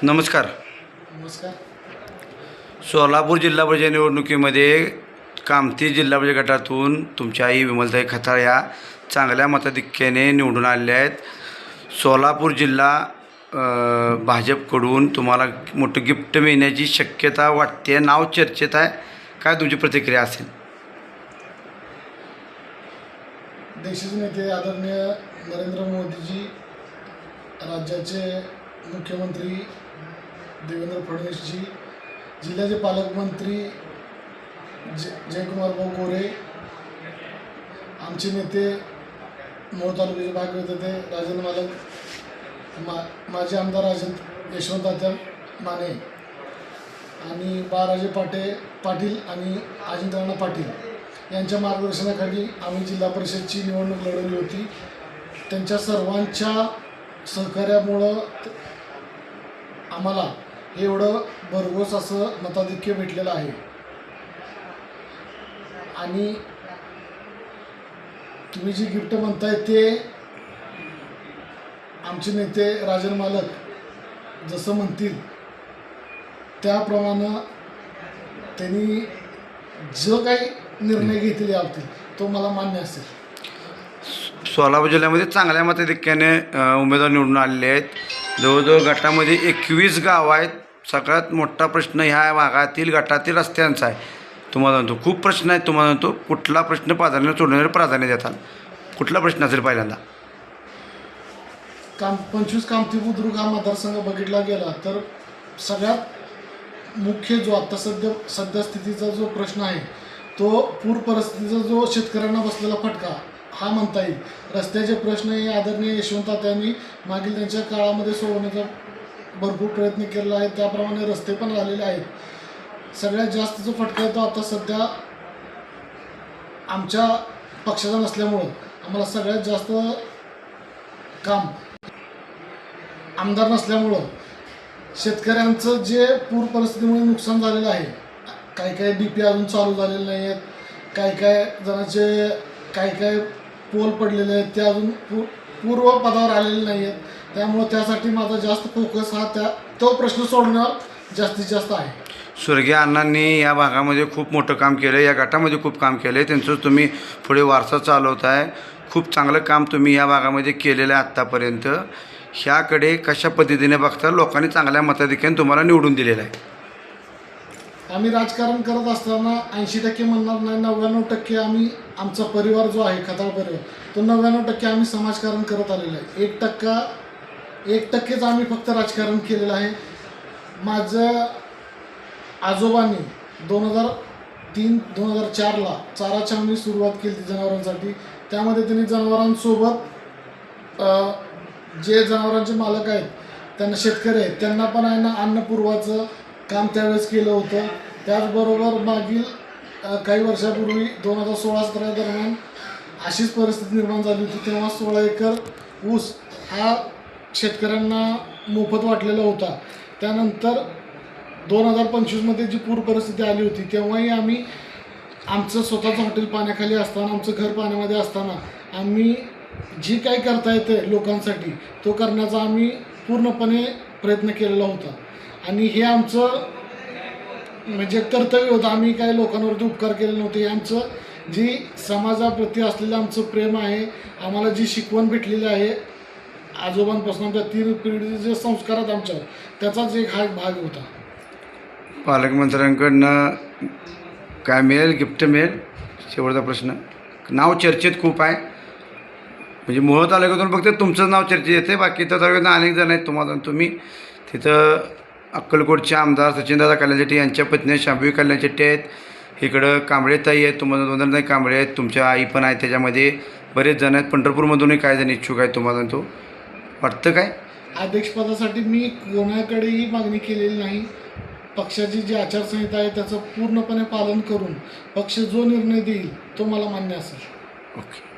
नमस्कार. नमस्कार. सोलापूर जिल्हा परिषद निवडणुकीमध्ये कामती जिल्हा परिषद गटातून तुमच्या आई विमलताई खताळ या चांगल्या मताधिक्याने निवडून आलेल्या आहेत. सोलापूर जिल्हा भाजपकडून तुम्हाला मोठं गिफ्ट मिळण्याची शक्यता वाटते, नाव चर्चेत आहे. काय तुमची प्रतिक्रिया असेल? देशाचे नेते आदरणीय नरेंद्र मोदीजी, राज्याचे मुख्यमंत्री देवेंद्र फडणवीसजी, जिल्ह्याचे पालकमंत्री जयकुमार भाऊ गोरे, आमचे नेते मोहोळ तालुक्याचे भागवते राजेंद्र मालक, माजी आमदार यशवंत तात्या माने आणि बाळराजे पाटील आणि अजिंक्य पाटील यांच्या मार्गदर्शनाखाली आम्ही जिल्हा परिषदची निवडणूक लढवली होती. त्यांच्या सर्वांच्या सहकार्यामुळं आम्हाला एवढं भरघोस असं मताधिक्य भेटलेलं आहे. आणि तुम्ही जी गिफ्ट म्हणताय ते आमचे नेते राजन मालक जसं म्हणतील त्याप्रमाणे त्यांनी जो काही निर्णय घेतले असतील तो मला मान्य असेल. सोलापूर जिल्ह्यामध्ये चांगल्या मताधिक्याने उमेदवार निवडून आलेले आहेत. जवळजवळ गटामध्ये 21 गावं आहेत. सगळ्यात मोठा प्रश्न ह्या भागातील गटातील रस्त्यांचा आहे. तुम्हाला म्हणतो खूप प्रश्न आहेत. तुम्हाला म्हणतो कुठला प्रश्न सोडण्याला प्राधान्य देताल? कुठला प्रश्न असेल पहिल्यांदा? 25 कामती बुद्रुक हा मतदारसंघ बघितला गेला तर सगळ्यात मुख्य जो आता सद्यस्थितीचा जो प्रश्न आहे तो पूर परिस्थितीचा जो शेतकऱ्यांना बसलेला फटका हा म्हणता येईल. रस्त्याचे प्रश्न हे आदरणीय यशवंत तात्यांनी मागील त्यांच्या काळामध्ये सोडवण्याचा भरपूर प्रयत्न केलेला आहे. त्याप्रमाणे रस्ते पण झालेले आहेत. सगळ्यात जास्त जो फटका आहे तो आता सध्या आमच्या पक्षाचा नसल्यामुळं आम्हाला सगळ्यात जास्त काम आमदार नसल्यामुळं शेतकऱ्यांचं जे पूर परिस्थितीमुळे नुकसान झालेलं आहे. काही DP अजून चालू झालेले नाही आहेत. काही जणांचे काही पोल पडलेले आहेत ते अजून पूर्व पदावर आलेले नाही आहेत. त्यामुळं त्यासाठी माझा जास्त फोकस हा तो प्रश्न सोडण्यावर जास्तीत जास्त आहे. स्वर्गीय अण्णांनी या भागामध्ये खूप मोठं काम केलं, या गटामध्ये खूप काम केलं आहे. त्यांचं तुम्ही पुढे वारसा चालवत आहे. खूप चांगलं काम तुम्ही या भागामध्ये केलेलं आहे आत्तापर्यंत. ह्याकडे कशा पद्धतीने बघता? लोकांनी चांगल्या मताधिक्याने तुम्हाला निवडून दिलेलं आहे. आम्ही राजकारण करत असताना 80% म्हणणार नाही, 99% आम्ही आमचा परिवार जो आहे खताळ परिवार तो 99% आम्ही समाजकारण करत आलेलं आहे. 1%च आम्ही फक्त राजकारण केलेलं आहे. माझं आजोबांनी 2003-2004ला चारा छावणी सुरुवात केली जनावरांसाठी. त्यामध्ये त्यांनी जनावरांसोबत जे जनावरांचे मालक आहेत त्यांना शेतकरी आहेत त्यांना पण आहे ना अन्नपुरवाचं काम त्यावेळेस केलं होतं. त्याचबरोबर मागील काही वर्षापूर्वी 2016-17 दरम्यान अशीच परिस्थिती निर्माण झाली होती. तेव्हा 16 एकर ऊस हा शेतकऱ्यांना मोफत वाटलेला होता. त्यानंतर 2025मध्ये जी पूर परिस्थिती आली होती तेव्हाही आम्ही आमचं स्वतःचं हॉटेल पाण्याखाली असताना, आमचं घर पाण्यामध्ये असताना आम्ही जी काही करता येते लोकांसाठी तो करण्याचा आम्ही पूर्णपणे प्रयत्न केलेला होता. आणि हे आमचं म्हणजे कर्तव्य होतं. आम्ही काही लोकांवरती उपकार केले नव्हते. हे आमचं जी समाजाप्रती असलेलं आमचं प्रेम आहे, आम्हाला जी शिकवण भेटलेली आहे आजोबांपासून आमच्या 3 पिढीचे जे संस्कार आहेत आमच्यावर त्याचाच एक हा भाग होता. पालकमंत्र्यांकडनं काय मिळेल? गिफ्ट मिळेल? शेवटचा प्रश्न. नाव चर्चेत खूप आहे. म्हणजे मोहोळ तालुक्यातून फक्त तुमचं नाव चर्चेत येते, बाकी तर तालुक्यातून अनेक जण आहेत. तुम्ही तिथं अक्कलकोटचे आमदार सचिनदादा कल्याणशेट्टी यांच्या पत्नी शांभवी कल्याणशेट्टी आहेत. इकडं कांबळेताई आहेत, तुम्हाला 2 कांबळे आहेत, तुमच्या आई पण आहेत. त्याच्यामध्ये बरेच जण आहेत. पंढरपूरमधूनही काही जण इच्छुक आहेत. तुम्हाला तो वाटतं काय? अध्यक्षपदासाठी मी कोणाकडेही मागणी केलेली नाही. पक्षाची जी आचारसंहिता आहे त्याचं पूर्णपणे पालन करून पक्ष जो निर्णय देईल तो मला मान्य असेल. ओके.